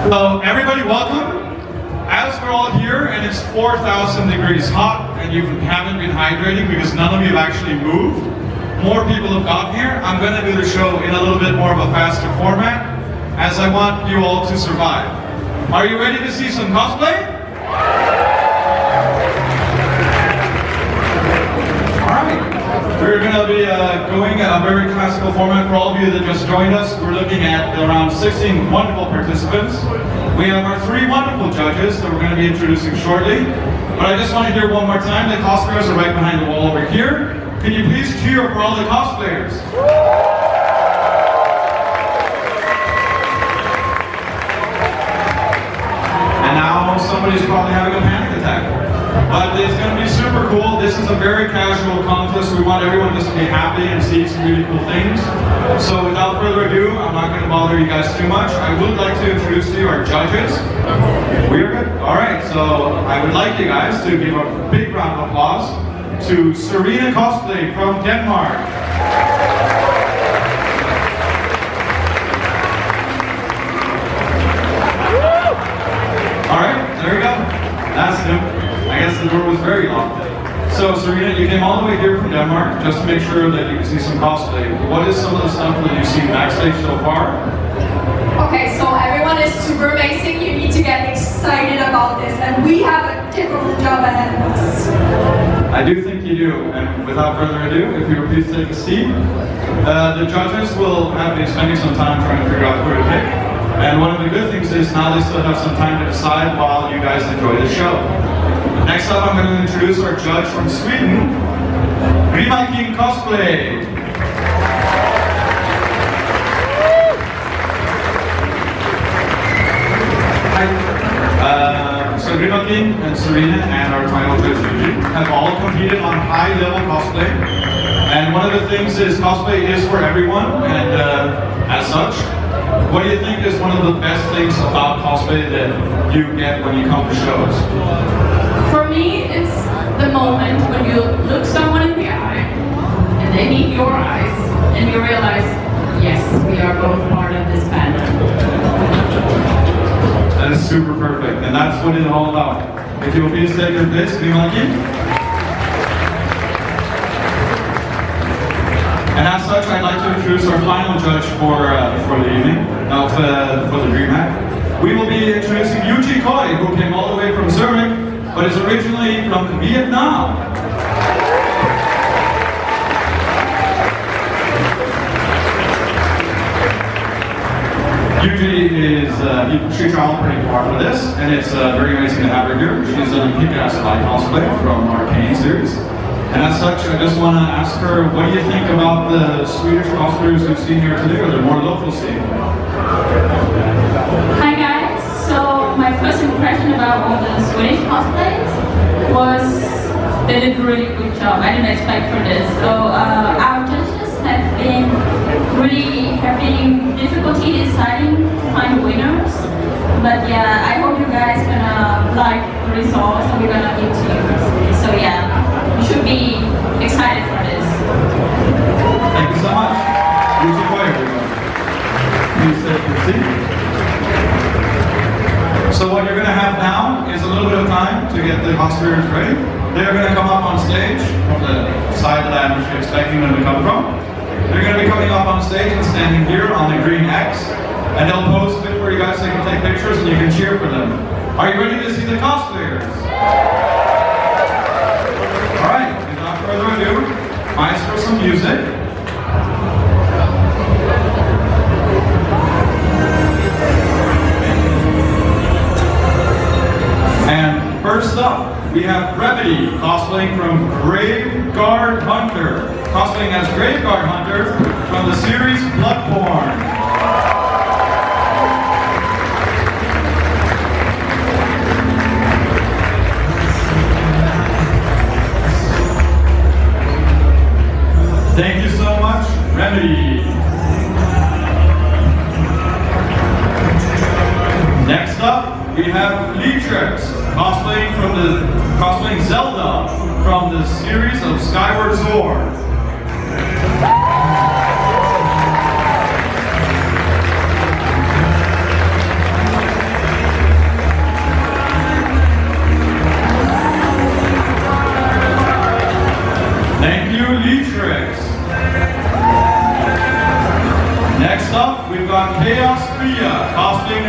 So everybody welcome. As we're all here and it's 4,000 degrees hot and you haven't been hydrating because none of you have actually moved, more people have gotten here, I'm going to do the show in a little bit more of a faster format as I want you all to survive. Are you ready to see some cosplay? Alright. We're going to be going a very classical format for all of you that just joined us. We're looking at around 16 wonderful participants. We have our 3 wonderful judges that we're going to be introducing shortly. But I just want to hear one more time, the cosplayers are right behind the wall over here. Can you please cheer for all the cosplayers? And now somebody's probably having a panic attack. But it's going to be super cool. This is a very casual contest. We want everyone just to be happy and see some really cool things. So without further ado, I'm not going to bother you guys too much. I would like to introduce to you our judges. We are good? Alright, so I would like you guys to give a big round of applause to Serena Cosplay from Denmark. Alright, there we go. That's him. I guess the door was very locked. So Serena, you came all the way here from Denmark just to make sure that you can see some cosplay. What is some of the stuff that you've seen backstage so far? Okay, so everyone is super amazing. You need to get excited about this, and we have a difficult job ahead of us. I do think you do, and without further ado, if you would please take a seat. The judges will have been spending some time trying to figure out who to pick. And one of the good things is now they still have some time to decide while you guys enjoy the show. Next up, I'm going to introduce our judge from Sweden, Rimakin Cosplay. Hi. So Rimakin and Serena and our final judge Yuji have all competed on high-level cosplay. And one of the things is cosplay is for everyone, and as such, what do you think is one of the best things about cosplay that you get when you come to shows? For me, it's the moment when you look someone in the eye, and they meet your eyes, and you realize, yes, we are both part of this fandom. That is super perfect, and that's what it's all about. If you will please take your place, Rimakin. And as such, I'd like to introduce our final judge for the evening, for the DreamHack. We will be introducing Yuji Koi, who came all the way from Zurich, but is originally from Vietnam. Yuji is, she traveled pretty far for this, and it's very amazing to have her here. She's an kick-ass light cosplay from Arcane series. And as such, I just want to ask her, what do you think about the Swedish cosplayers we've seen here today, or the more local scene? Hi guys, so my first impression about all the Swedish cosplays was they did a really good job. I didn't expect for this. So our judges have been really having difficulty deciding to find winners. But yeah, I hope you guys gonna like the results that we're gonna give to you. So yeah, you should be excited for this. Thank you so much. Yuji Koi, everyone. Please take your seat. So what you're going to have now is a little bit of time to get the cosplayers ready. They're going to come up on stage from the side that I'm expecting them to come from. They're going to be coming up on stage and standing here on the green X. And they'll pose a bit for you guys so you can take pictures and you can cheer for them. Are you ready to see the cosplayers? Alright, without further ado, eyes for some music. And first up, we have Brevity cosplaying from Graveguard Hunter, cosplaying as Graveguard Hunter from the series Bloodborne. Thank you so much, Remedy. Next up, we have Leetrix cosplaying Zelda from the series of Skyward Sword.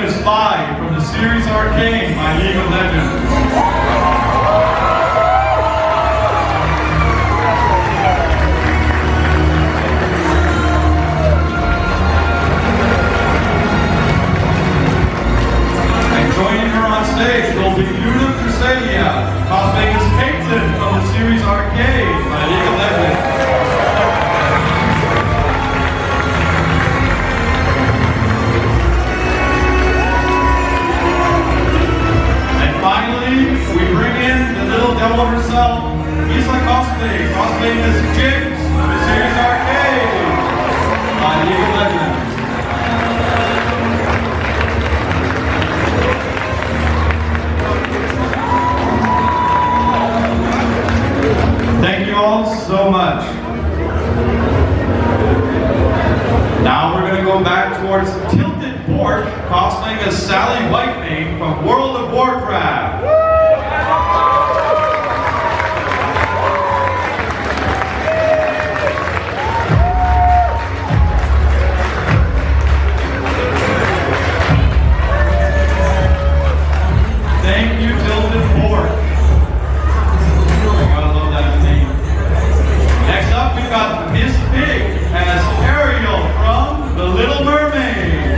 as Vi from the series Arcane by League of Legends. And joining her on stage will be Luna Cresenia, cosplaying as Caitlyn from the series Arcane by League of Legends. And finally, we bring in the little devil herself, Lisa Cosplay, cosplaying as Jinx from the series Arcane by League of Legends. Thank you all so much. Now we're going to go back towards Tilted Pork, cosplaying as Sally Whitemane from World of Warcraft. Thank you, Tilted Pork. Gotta love that name. Next up, we've got Miss Pig as Ariel from The Little Mermaid.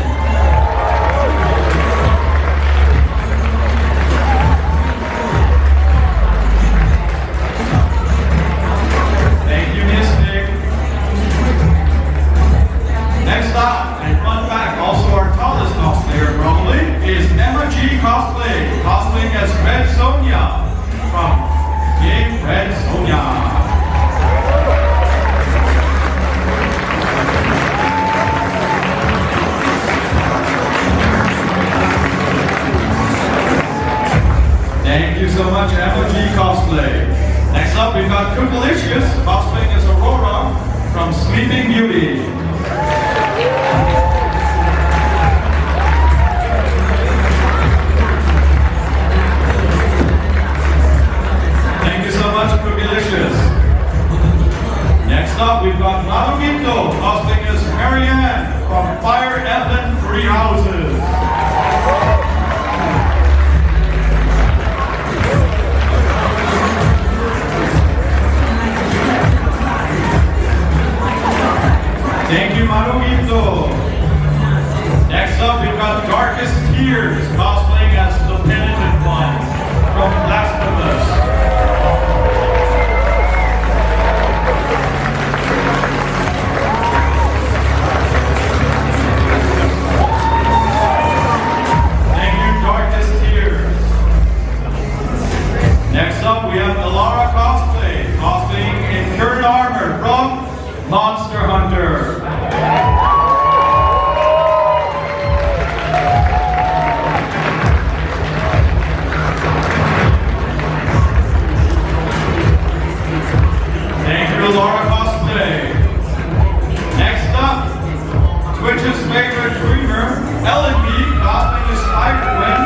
Thank you, Miss Pig. Next up, and fun fact, also our tallest cosplayer probably, is Emma G. Cosplay, cosplaying as Red Sonja from Game Red Sonja. Thank you so much, Emma G. Cosplay. Next up, we've got Cookalicious, cosplaying as Aurora from Sleeping Beauty. Thank you so much, Cookalicious. Next up, we've got Maruginto, cosplaying as Marianne from Fire Emblem Three Houses. Thank you, Maruginto. Next up, we've got Darkest Tears, cosplaying as the Penitent One from Last of Us. Thank you, Darkest Tears. Next up, we have Alara Cosplay, cosplaying in Kurt Armor from Monster Hunter. Thank you, Laura Cosplay. Next up, Twitch's favorite dreamer, Ellen B. cosplaying as Spider-Gwen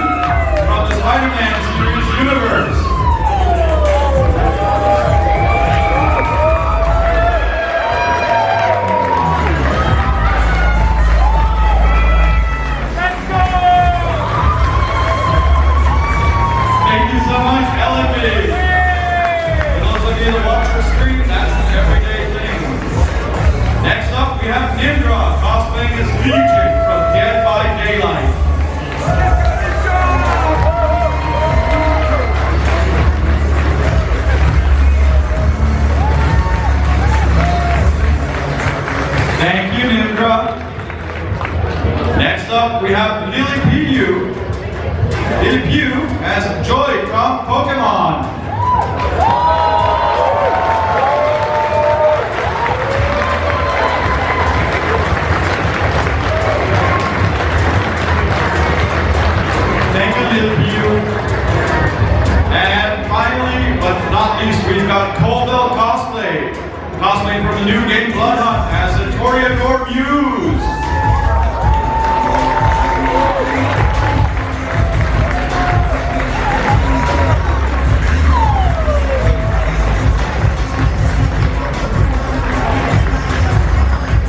from the Spider-Man series universe. Thank you so much, Ellen B. For those of you that watch the stream, that's an everyday thing. Next up, we have Nindra, cosplaying as Legion from Dead by Daylight. Thank you, Nindra. Next up, we have Lily Pugh. Lily Pugh as Joy from Pokemon. Thank you, Lily Pugh. And finally, but not least, we've got Colville Cosplay, cosplaying from the new game Blood Hunt as the Toreador Muse.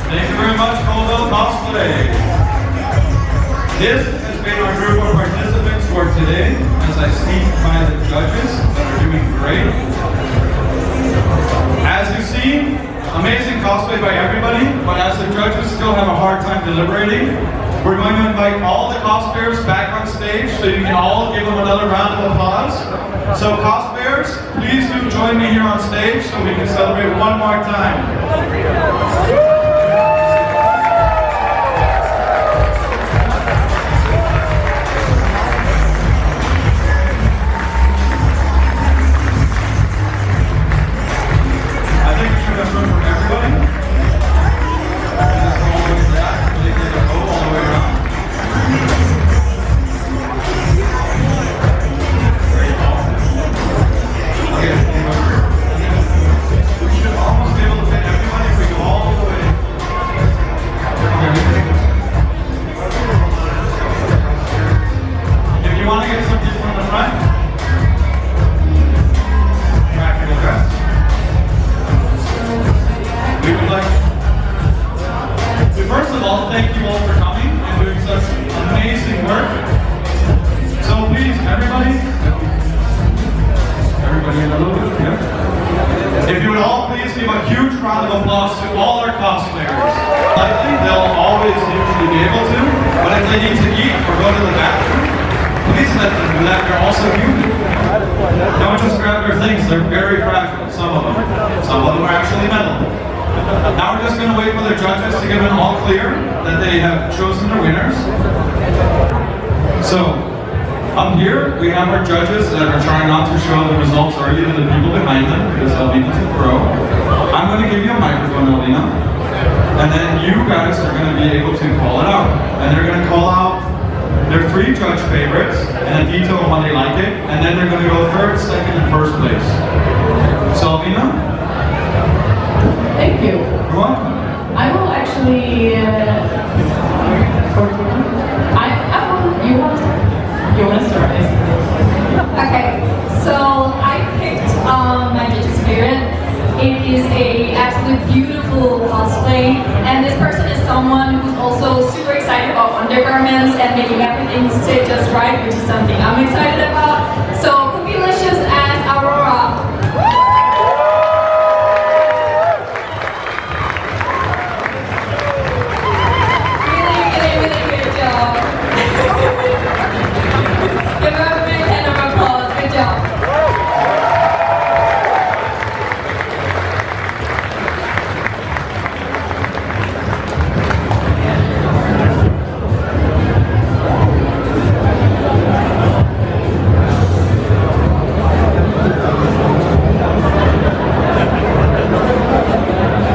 Thank you very much, Colville Cosplay. This has been our group of participants for today as I sneak by the judges that are doing great. As you see, amazing cosplay by everybody, but as the judges still have a hard time deliberating, we're going to invite all the cosplayers back on stage so you can all give them another round of applause. So cosplayers, please do join me here on stage so we can celebrate one more time. If you would all please give a huge round of applause to all our cosplayers. Likely they'll always usually be able to, but if they need to eat or go to the bathroom, please let them do that. They're also human. Don't just grab their things, they're very fragile, some of them. Some of them are actually metal. Now we're just going to wait for the judges to give an all clear that they have chosen the winners. So, up here, we have our judges that are trying not to show the results early to the people behind them because Alvina's a pro. I'm going to give you a microphone, Alvina, and then you guys are going to be able to call it out. And they're going to call out their 3 judge favorites and a detail on why they like it, and then they're going to go third, second, and first place. So, Alvina? Thank you. You're welcome. I will actually. You want to start? Okay, so I picked my judge's favorite. It is a absolutely beautiful cosplay, and this person is someone who's also super excited about undergarments and making everything sit just right, which is something I'm excited about. So Cookielicious as Aurora. Really good job. Give her a big hand of applause. Good job.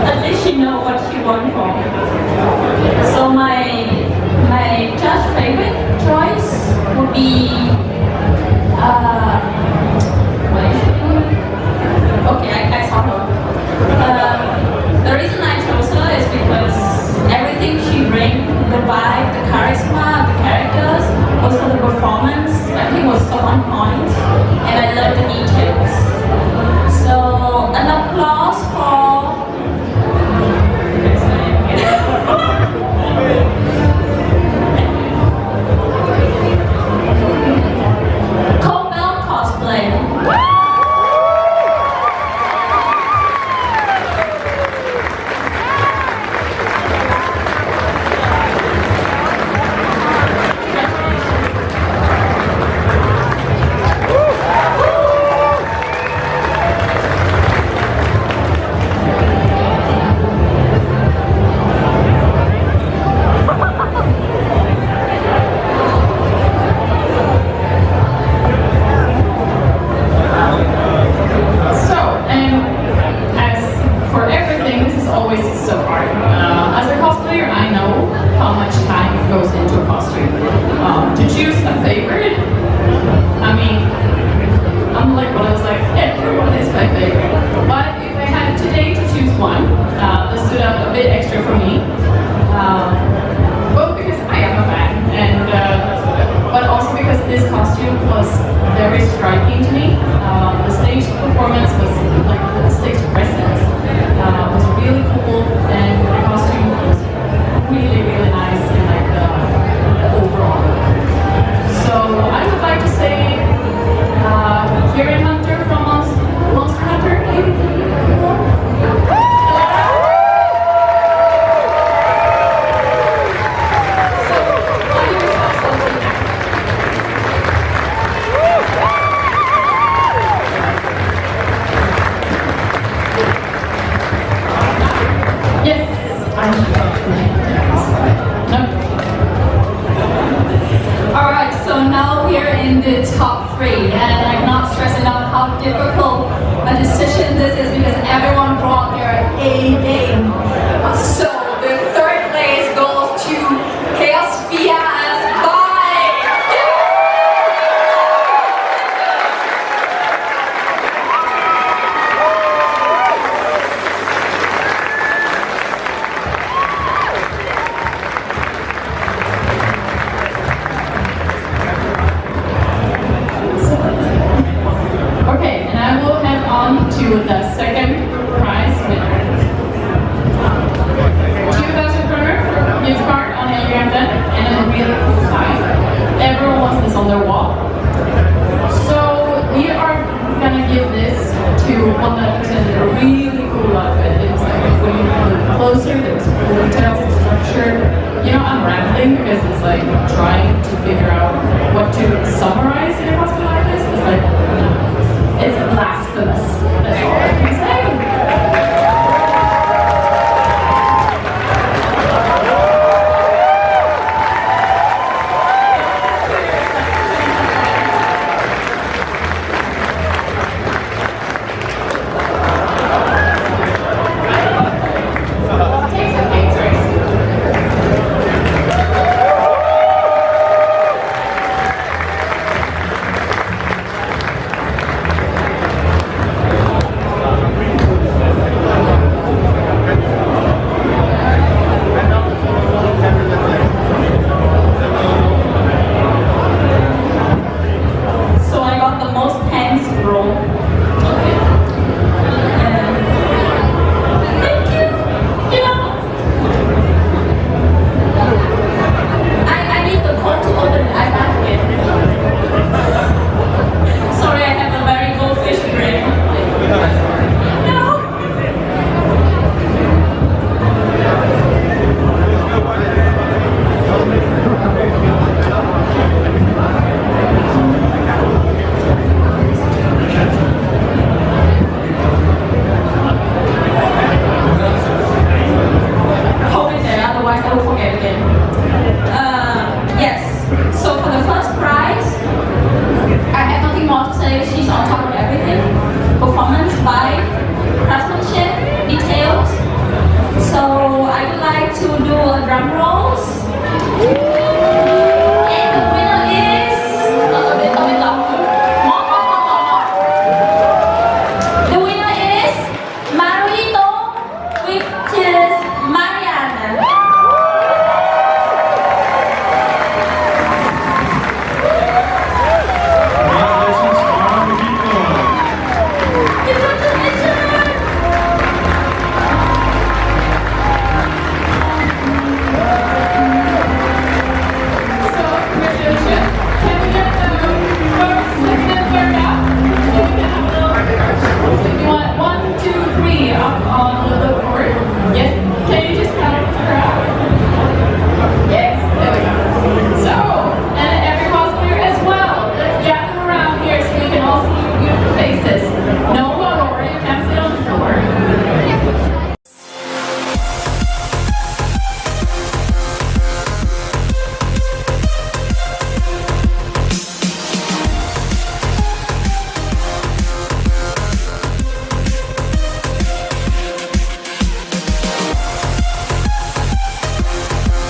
At least she know what she wants for. So my judge favorite choice would be what is it? Okay, I saw her. The reason I chose her is because everything she brings, the vibe, the charisma, the characters, also the performance, everything was so on point, and I love the details. So an applause for Cobell cosplay. grade, and I cannot stress enough how difficult a decision this is because everyone brought their A game. So the third place goes to Chaos Via as Bye. Okay, and I will head on to the second prize winner. 2,000 kroner gift card on Elgiganten and a really cool sign. Everyone wants this on their wall. So we are gonna give this to one that presented a really cool outfit. It was like when you look closer, there was cool details and structure. You know, I'm rambling because it's like trying to figure out what to